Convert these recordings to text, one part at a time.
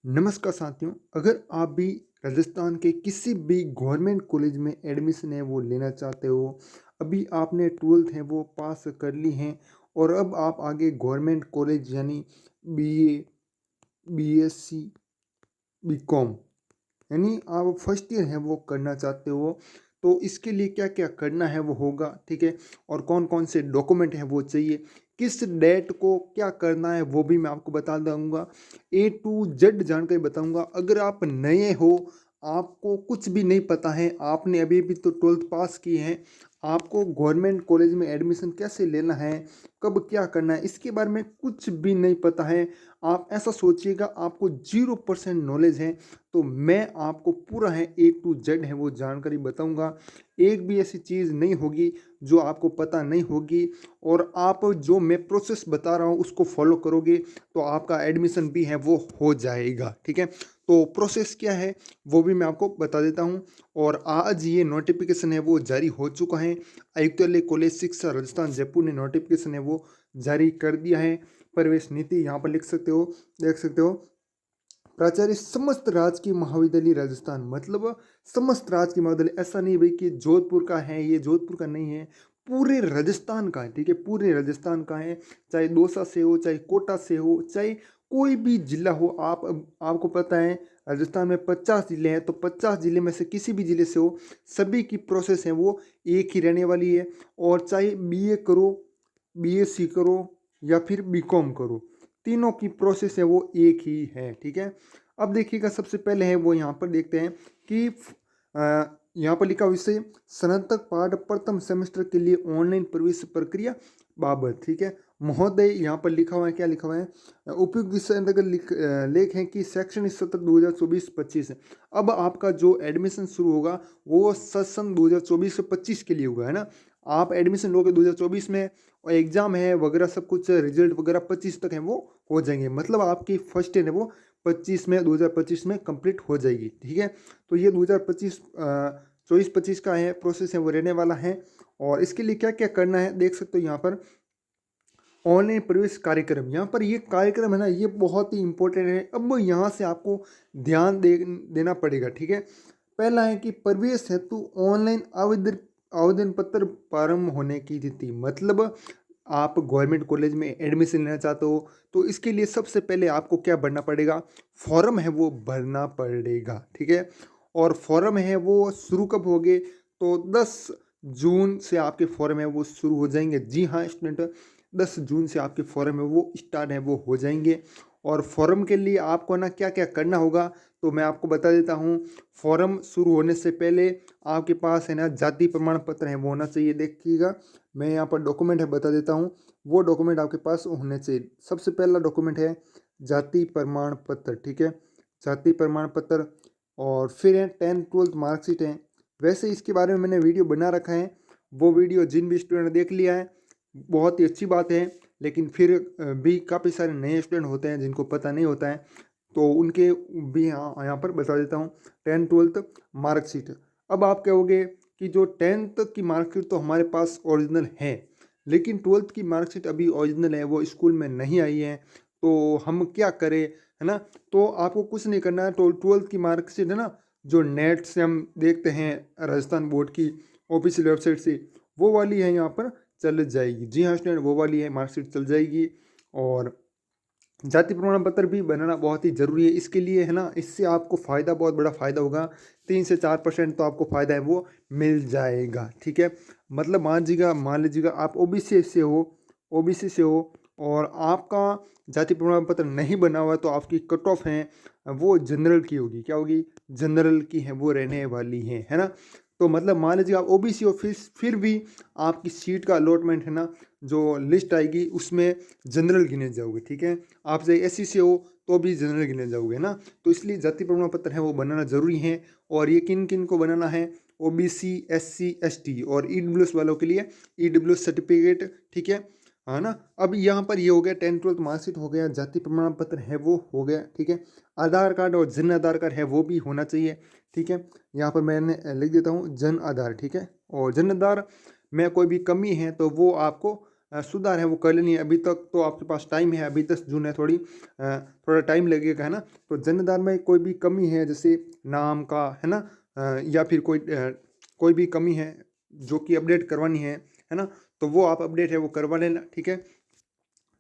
नमस्कार साथियों, अगर आप भी राजस्थान के किसी भी गवर्नमेंट कॉलेज में एडमिशन है वो लेना चाहते हो, अभी आपने 12th है वो पास कर ली हैं और अब आप आगे गवर्नमेंट कॉलेज यानी बीए, बीएससी, बीकॉम यानी आप फर्स्ट ईयर है वो करना चाहते हो, तो इसके लिए क्या क्या करना है वो होगा, ठीक है। और कौन कौन से डॉक्यूमेंट हैं वो चाहिए, किस डेट को क्या करना है वो भी मैं आपको बता दूंगा। ए टू जेड जानकारी बताऊंगा। अगर आप नए हो, आपको कुछ भी नहीं पता है, आपने अभी भी तो 12th पास की है, आपको गवर्नमेंट कॉलेज में एडमिशन कैसे लेना है, कब क्या करना है, इसके बारे में कुछ भी नहीं पता है, आप ऐसा सोचिएगा आपको 0% नॉलेज है, तो मैं आपको पूरा है ए टू जेड है वो जानकारी बताऊंगा। एक भी ऐसी चीज़ नहीं होगी जो आपको पता नहीं होगी, और आप जो मैं प्रोसेस बता रहा हूँ उसको फॉलो करोगे तो आपका एडमिशन भी है वो हो जाएगा, ठीक है। तो प्रोसेस क्या है वो भी मैं आपको बता देता हूँ। और आज ये नोटिफिकेशन है वो जारी हो चुका है। आयुक्तालय कॉलेज शिक्षा राजस्थान जयपुर ने नोटिफिकेशन है वो जारी कर दिया है। प्रवेश नीति यहाँ पर लिख सकते हो, देख सकते हो। प्राचार्य समस्त राजकीय महाविद्यालय राजस्थान, मतलब समस्त राजकीय महाविद्यालय, ऐसा नहीं भाई कि जोधपुर का है, ये जोधपुर का नहीं है, पूरे राजस्थान का है, ठीक है, पूरे राजस्थान का है। चाहे दौसा से हो, चाहे कोटा से हो, चाहे कोई भी जिला हो, आपको पता है राजस्थान में 50 जिले हैं, तो 50 जिले में से किसी भी जिले से हो, सभी की प्रोसेस है वो एक ही रहने वाली है। और चाहे बीए करो, बीएससी करो या फिर बीकॉम करो, तीनों की प्रोसेस है वो एक ही है, ठीक है। अब देखिएगा, सबसे पहले है वो यहाँ पर देखते हैं कि यहाँ पर लिखा विषय स्नातक पाठ प्रथम सेमेस्टर के लिए ऑनलाइन प्रवेश प्रक्रिया बाबत, ठीक है। महोदय यहाँ पर लिखा हुआ है, क्या लिखा हुआ है, उपयुक्त विषय अंतर्गत लेख है कि शैक्षणिक सत्र 2024-25 है। अब आपका जो एडमिशन शुरू होगा वो सत्र 2024-25 के लिए होगा, है ना। आप एडमिशन लोगे 2024 में, और एग्जाम है वगैरह सब कुछ, रिजल्ट वगैरह 25 तक है वो हो जाएंगे, मतलब आपकी फर्स्ट ईयर है वो 25 में 2025 में कंप्लीट हो जाएगी, ठीक है। तो ये 2025 24-25 का है प्रोसेस है वो रहने वाला है। और इसके लिए क्या क्या करना है देख सकते हो यहाँ पर, ऑनलाइन प्रवेश कार्यक्रम, यहाँ पर ये कार्यक्रम है ना, ये बहुत ही इंपॉर्टेंट है। अब यहाँ से आपको ध्यान देना पड़ेगा, ठीक है। पहला है कि प्रवेश हेतु ऑनलाइन आवेदन आवेदन पत्र प्रारंभ होने की तिथि, मतलब आप गवर्नमेंट कॉलेज में एडमिशन लेना चाहते हो तो इसके लिए सबसे पहले आपको क्या भरना पड़ेगा, फॉर्म है वो भरना पड़ेगा, ठीक है। और फॉर्म है वो शुरू कब होंगे, तो 10 जून से आपके फॉर्म है वो शुरू हो जाएंगे। जी हाँ स्टूडेंट, 10 जून से आपके फॉर्म है वो स्टार्ट है वो हो जाएंगे। और फॉर्म के लिए आपको ना क्या क्या करना होगा तो मैं आपको बता देता हूँ। फॉर्म शुरू होने से पहले आपके पास है ना जाति प्रमाण पत्र है वो होना चाहिए। देखिएगा, मैं यहाँ पर डॉक्यूमेंट है बता देता हूँ, वो डॉक्यूमेंट आपके पास होने चाहिए। सबसे पहला डॉक्यूमेंट है जाति प्रमाण पत्र, ठीक है, जाति प्रमाण पत्र। और फिर है 10th-12th मार्कशीट है। वैसे इसके बारे में मैंने वीडियो बना रखा है, वो वीडियो जिन भी स्टूडेंट ने देख लिया है बहुत ही अच्छी बात है, लेकिन फिर भी काफ़ी सारे नए स्टूडेंट होते हैं जिनको पता नहीं होता है, तो उनके भी यहाँ पर बता देता हूँ 10th-12th मार्कशीट। अब आप कहोगे कि जो 10th की मार्कशीट तो हमारे पास ओरिजिनल है, लेकिन 12th की मार्कशीट अभी ओरिजिनल है वो स्कूल में नहीं आई है, तो हम क्या करें, है ना। तो आपको कुछ नहीं करना है, तो 12th की मार्कशीट है ना, जो नेट से हम देखते हैं राजस्थान बोर्ड की ऑफिशियल वेबसाइट से, वो वाली है यहाँ पर चल जाएगी। जी हाँ स्टूडेंट, वो वाली है मार्कशीट चल जाएगी। और जाति प्रमाण पत्र भी बनाना बहुत ही ज़रूरी है इसके लिए, है ना, इससे आपको फ़ायदा, बहुत बड़ा फ़ायदा होगा। 3 से 4% तो आपको फ़ायदा है वो मिल जाएगा, ठीक है। मतलब मान लीजिएगा आप ओबीसी से हो, ओबीसी से हो और आपका जाति प्रमाण पत्र नहीं बना हुआ, तो आपकी कट ऑफ है वो जनरल की होगी, क्या होगी, जनरल की है वो रहने वाली है ना। तो मतलब मान लीजिए आप ओबीसी हो, फिर भी आपकी सीट का अलॉटमेंट है ना, जो लिस्ट आएगी उसमें जनरल गिने जाओगे, ठीक है। आप चाहे एससी से हो तो भी जनरल गिने जाओगे ना। तो इसलिए जाति प्रमाण पत्र है वो बनाना ज़रूरी है। और ये किन किन को बनाना है, ओबीसी, एससी, एसटी और ईडब्ल्यूएस वालों के लिए ईडब्ल्यूएस सर्टिफिकेट, ठीक है ना। अब यहाँ पर ये हो गया 10th-12th मार्कशीट हो गया, जाति प्रमाण पत्र है वो हो गया, ठीक है। आधार कार्ड और जन आधार कार्ड है वो भी होना चाहिए, ठीक है। यहाँ पर मैंने लिख देता हूँ जन आधार, ठीक है। और जन आधार में कोई भी कमी है तो वो आपको सुधार है वो कर लेनी है। अभी तक तो आपके पास टाइम है, अभी 10 जून है, थोड़ा टाइम लगेगा, है ना। तो जन आधार में कोई भी कमी है जैसे नाम का, है ना, या फिर कोई भी कमी है जो कि अपडेट करवानी है ना, तो वो आप अपडेट है वो करवा लेना, ठीक है।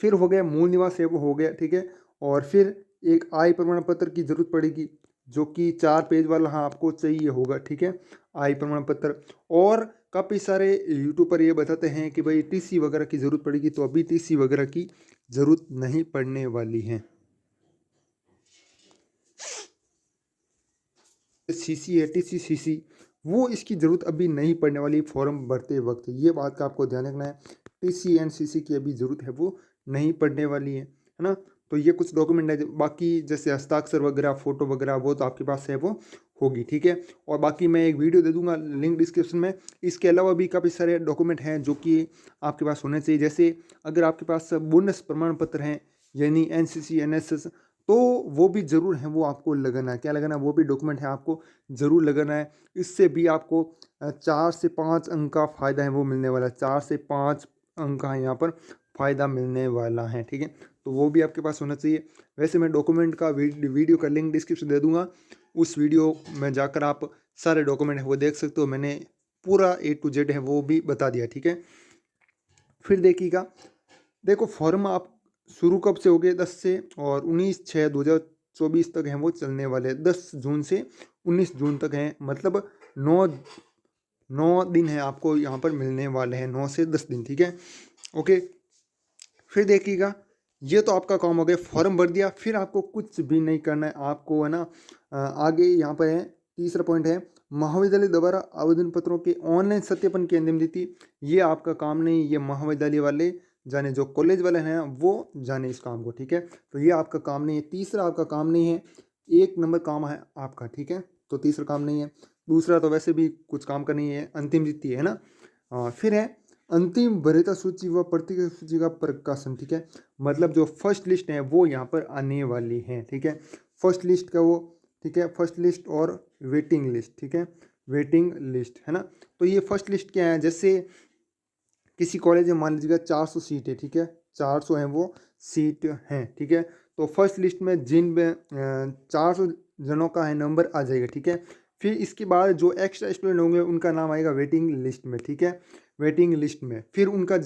फिर हो गया मूल निवास है वो हो गया, ठीक है। और फिर एक आय प्रमाण पत्र की जरूरत पड़ेगी जो कि 4 पेज वाला, हाँ, आपको चाहिए होगा, ठीक है, आय प्रमाण पत्र। और काफ़ी सारे यूट्यूब पर ये बताते हैं कि भाई टीसी वगैरह की ज़रूरत पड़ेगी, तो अभी टीसी वगैरह की ज़रूरत नहीं पड़ने वाली है। सीसी है, टीसी सीसी, वो इसकी ज़रूरत अभी नहीं पड़ने वाली फॉर्म भरते वक्त, ये बात का आपको ध्यान रखना है। टीसी एंड सीसी की अभी ज़रूरत है वो नहीं पड़ने वाली है ना। तो ये कुछ डॉक्यूमेंट है, बाकी जैसे हस्ताक्षर वगैरह, फ़ोटो वगैरह, वो तो आपके पास है वो होगी, ठीक है। और बाकी मैं एक वीडियो दे दूंगा, लिंक डिस्क्रिप्शन में। इसके अलावा भी काफ़ी सारे डॉक्यूमेंट हैं जो कि आपके पास होने चाहिए। जैसे अगर आपके पास बोनस प्रमाण पत्र हैं, यानी एनसीसी एनएसएस, तो वो भी ज़रूर है, वो आपको लगाना है। क्या लगाना है? वो भी डॉक्यूमेंट है, आपको ज़रूर लगाना है। इससे भी आपको 4 से 5 अंक का फ़ायदा है वो मिलने वाला है। 4 से 5 अंक का यहाँ पर फ़ायदा मिलने वाला है, ठीक है। तो वो भी आपके पास होना चाहिए। वैसे मैं डॉक्यूमेंट का वीडियो का लिंक डिस्क्रिप्शन दे दूँगा, उस वीडियो में जाकर आप सारे डॉक्यूमेंट है वो देख सकते हो। मैंने पूरा A to Z है वो भी बता दिया, ठीक है। फिर देखिएगा, देखो फॉर्म आप शुरू कब से हो गए? 10 से, और 19/6/2024 तक हैं वो चलने वाले हैं। 10 जून से 19 जून तक हैं, मतलब 9 9 दिन है आपको यहाँ पर मिलने वाले हैं, 9 से 10 दिन, ठीक है। ओके, फिर देखिएगा, ये तो आपका काम हो गया, फॉर्म भर दिया। फिर आपको कुछ भी नहीं करना है आपको, है ना। आगे यहाँ पर है, तीसरा पॉइंट है, महाविद्यालय द्वारा आवेदन पत्रों के ऑनलाइन सत्यापन की अंतिम तिथि। ये आपका काम नहीं, ये महाविद्यालय वाले जाने, जो कॉलेज वाले हैं वो जाने इस काम को, ठीक है। तो ये आपका काम नहीं है। तीसरा आपका काम नहीं है, 1 नंबर काम है आपका, ठीक है। तो तीसरा काम नहीं है। दूसरा तो वैसे भी कुछ काम का नहीं है, अंतिम तिथि है ना। फिर है अंतिम वरीयता सूची व प्रतिक्रिया सूची का प्रकाशन, ठीक है। मतलब जो फर्स्ट लिस्ट है वो यहाँ पर आने वाली है, ठीक है। फर्स्ट लिस्ट का वो, ठीक है, फर्स्ट लिस्ट और वेटिंग लिस्ट, ठीक है, वेटिंग लिस्ट, है ना। तो ये फर्स्ट लिस्ट क्या है? जैसे किसी कॉलेज में मान लीजिएगा 400 सीट है, ठीक है, 400 हैं वो सीट हैं, ठीक है। तो फर्स्ट लिस्ट में जिन 400 जनों का है नंबर आ जाएगा, ठीक है। फिर इसके बाद जो एक्स्ट्रा स्टूडेंट होंगे उनका नाम आएगा वेटिंग लिस्ट में, ठीक है, वेटिंग लिस्ट में। फिर उनका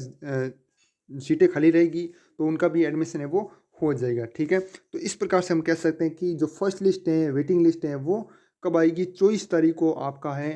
सीटें खाली रहेगी तो उनका भी एडमिशन है वो हो जाएगा, ठीक है। तो इस प्रकार से हम कह सकते हैं कि जो फर्स्ट लिस्ट है, वेटिंग लिस्ट है, वो कब आएगी? 24 तारीख को आपका है,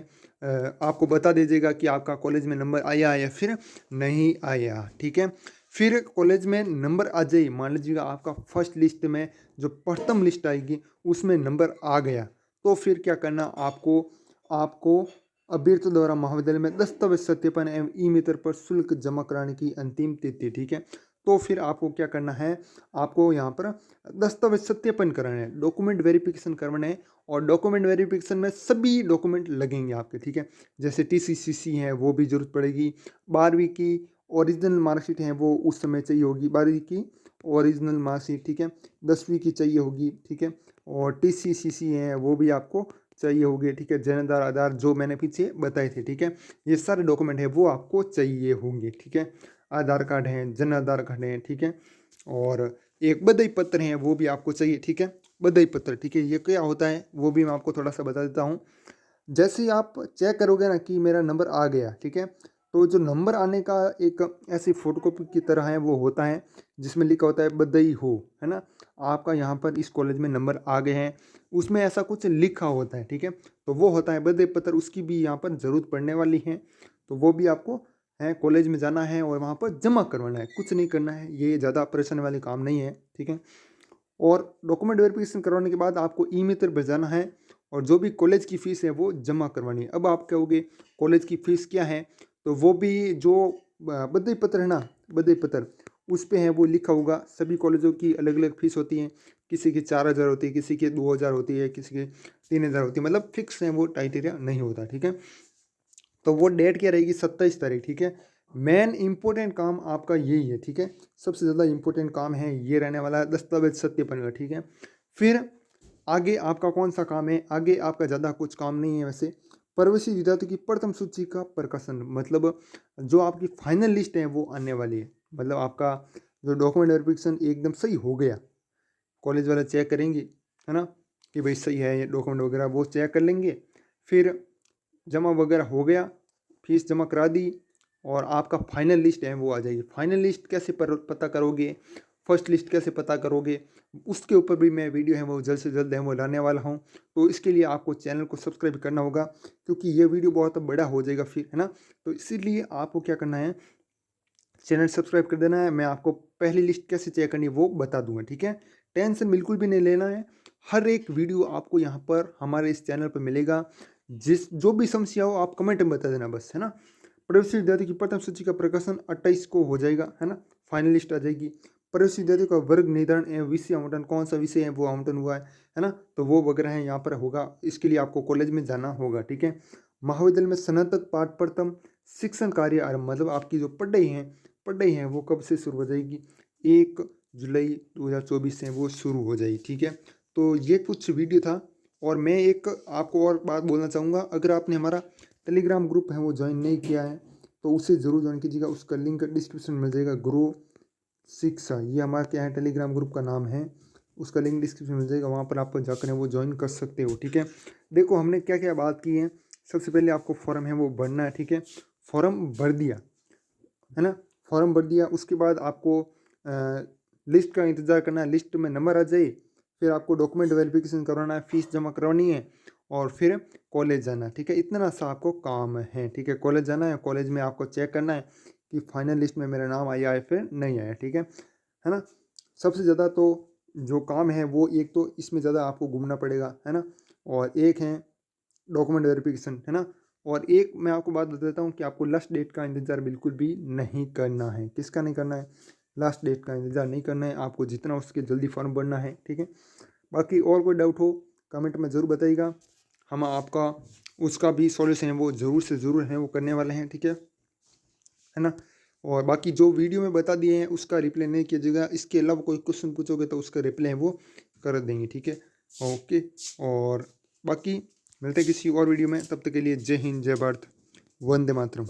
आपको बता दीजिएगा कि आपका कॉलेज में नंबर आया या फिर नहीं आया, ठीक है। फिर कॉलेज में नंबर आ जाए, मान लीजिएगा आपका फर्स्ट लिस्ट में जो प्रथम लिस्ट आएगी उसमें नंबर आ गया, तो फिर क्या करना आपको? आपको अभ्यर्थियों द्वारा महाविद्यालय में दस्तावेज सत्यापन एवं ई मित्र पर शुल्क जमा कराने की अंतिम तिथि, ठीक है। तो फिर आपको क्या करना है? आपको यहाँ पर दस्तावेज सत्यापन कराना है, डॉक्यूमेंट वेरिफिकेशन करवाना है। और डॉक्यूमेंट वेरिफिकेशन में सभी डॉक्यूमेंट लगेंगे आपके, ठीक है। जैसे TCCC है वो भी जरूरत पड़ेगी, 12वीं की ओरिजिनल मार्कशीट है वो उस समय चाहिए होगी, 12वीं की ओरिजिनल मार्कशीट, ठीक है। 10वीं की चाहिए होगी, ठीक है। और TCCC है वो भी आपको चाहिए होगी, ठीक है। जन आधार, आधार जो मैंने पीछे बताए थे, ठीक है। ये सारे डॉक्यूमेंट है वो आपको चाहिए होंगे, ठीक है। आधार कार्ड है, जन आधार कार्ड है, ठीक है। और एक बधाई पत्र है वो भी आपको चाहिए, ठीक है, बधाई पत्र, ठीक है। ये क्या होता है वो भी मैं आपको थोड़ा सा बता देता हूँ। जैसे ही आप चेक करोगे ना कि मेरा नंबर आ गया, ठीक है, तो जो नंबर आने का एक ऐसी फोटोकॉपी की तरह है वो होता है जिसमें लिखा होता है बधाई हो, है ना। आपका यहाँ पर इस कॉलेज में नंबर आ गए हैं, उसमें ऐसा कुछ लिखा होता है, ठीक है। तो वो होता है बधाई पत्र, उसकी भी यहाँ पर ज़रूरत पड़ने वाली है। तो वो भी आपको है कॉलेज में जाना है और वहाँ पर जमा करवाना है, कुछ नहीं करना है, ये ज़्यादा परेशानी वाली काम नहीं है, ठीक है। और डॉक्यूमेंट वेरिफिकेशन करवाने के बाद आपको ई मित्र भेजाना है और जो भी कॉलेज की फ़ीस है वो जमा करवानी है। अब आप कहोगे कॉलेज की फ़ीस क्या है? तो वो भी जो बधाई पत्र है ना, बधाई पत्र, उस पे है वो लिखा होगा। सभी कॉलेजों की अलग अलग फ़ीस होती है, किसी की 4,000 होती है, किसी की 2,000 होती है, किसी की 3,000 होती है, मतलब फिक्स है वो, क्राइटेरिया नहीं होता, ठीक है। तो वो डेट क्या रहेगी? 27 तारीख, ठीक है। मेन इंपॉर्टेंट काम आपका यही है, ठीक है। सबसे ज़्यादा इंपॉर्टेंट काम है ये रहने वाला है दस्तावेज सत्यापन का, ठीक है। फिर आगे आपका कौन सा काम है? आगे आपका ज़्यादा कुछ काम नहीं है वैसे। प्रवेशित विद्यार्थियों की प्रथम सूची का प्रकाशन, मतलब जो आपकी फाइनल लिस्ट है वो आने वाली है। मतलब आपका जो डॉक्यूमेंट वेरिफिकेशन एकदम सही हो गया, कॉलेज वाले चेक करेंगे, है ना, कि भाई सही है ये डॉक्यूमेंट वगैरह, वो चेक कर लेंगे। फिर जमा वगैरह हो गया, फीस जमा करा दी और आपका फाइनल लिस्ट है वो आ जाएगी। फाइनल लिस्ट कैसे पता करोगे, फर्स्ट लिस्ट कैसे पता करोगे, उसके ऊपर भी मैं वीडियो है वो जल्द से जल्द है वो लाने वाला हूँ। तो इसके लिए आपको चैनल को सब्सक्राइब करना होगा, क्योंकि ये वीडियो बहुत बड़ा हो जाएगा फिर, है ना। तो इसीलिए आपको क्या करना है, चैनल सब्सक्राइब कर देना है। मैं आपको पहली लिस्ट कैसे चेक करनी है वो बता दूंगा, ठीक है। टेंशन बिल्कुल भी नहीं लेना है, हर एक वीडियो आपको यहाँ पर हमारे इस चैनल पर मिलेगा। जो भी समस्या हो आप कमेंट में बता देना बस, है ना। प्रवेशित विद्यार्थी की प्रथम सूची का प्रकाशन 28 को हो जाएगा, है ना, फाइनल लिस्ट आ जाएगी। प्रवेशित विद्यार्थी का वर्ग निर्धारण एवं विषय आवंटन, कौन सा विषय है वो आवंटन हुआ है ना, तो वो वगैरह है यहाँ पर होगा। इसके लिए आपको कॉलेज में जाना होगा, ठीक है। महाविद्यालय में स्नातक पाठ प्रथम शिक्षण कार्य आरंभ, मतलब आपकी जो पढ़ाई है वो कब से शुरू हो जाएगी, 1 जुलाई 2024 से वो शुरू हो जाएगी, ठीक है। तो ये कुछ वीडियो था। और मैं एक आपको और बात बोलना चाहूँगा, अगर आपने हमारा टेलीग्राम ग्रुप है वो ज्वाइन नहीं किया है तो उसे ज़रूर ज्वाइन कीजिएगा। उसका लिंक डिस्क्रिप्शन में मिल जाएगा। ग्रो शिक्षा, ये हमारा क्या है, टेलीग्राम ग्रुप का नाम है। उसका लिंक डिस्क्रिप्शन में मिल जाएगा, वहाँ पर आप जाकर वो ज्वाइन कर सकते हो, ठीक है। देखो हमने क्या क्या बात की है। सबसे पहले आपको फॉर्म है वो भरना है, ठीक है। फॉर्म भर दिया, है ना, फॉर्म भर दिया, उसके बाद आपको लिस्ट का इंतज़ार करना है। लिस्ट में नंबर आ जाए, फिर आपको डॉक्यूमेंट वेरिफिकेशन करवाना है, फीस जमा करवानी है और फिर कॉलेज जाना है, ठीक है। इतना सा आपको काम है, ठीक है। कॉलेज जाना है, कॉलेज में आपको चेक करना है कि फाइनल लिस्ट में मेरा नाम आया है फिर नहीं आया, ठीक है ना। सबसे ज़्यादा तो जो काम है वो एक तो इसमें ज़्यादा आपको घूमना पड़ेगा, है ना, और एक है डॉक्यूमेंट वेरिफिकेशन, है ना। और एक मैं आपको बात बता देता हूँ कि आपको लास्ट डेट का इंतज़ार बिल्कुल भी नहीं करना है। किसका नहीं करना है, लास्ट डेट का इंतज़ार नहीं करना है। आपको जितना उसके जल्दी फॉर्म भरना है, ठीक है। बाकी और कोई डाउट हो कमेंट में ज़रूर बताइएगा, हम आपका उसका भी सॉल्यूशन है वो ज़रूर से ज़रूर है वो करने वाले हैं, ठीक है ना। और बाकी जो वीडियो में बता दिए हैं उसका रिप्लाई नहीं कीजिएगा, इसके अलावा कोई क्वेश्चन पूछोगे तो उसका रिप्लाई है वो कर देंगे, ठीक है। ओके, और बाकी मिलते हैं किसी और वीडियो में, तब तक के लिए जय हिंद, जय भारत, वंदे मातरम।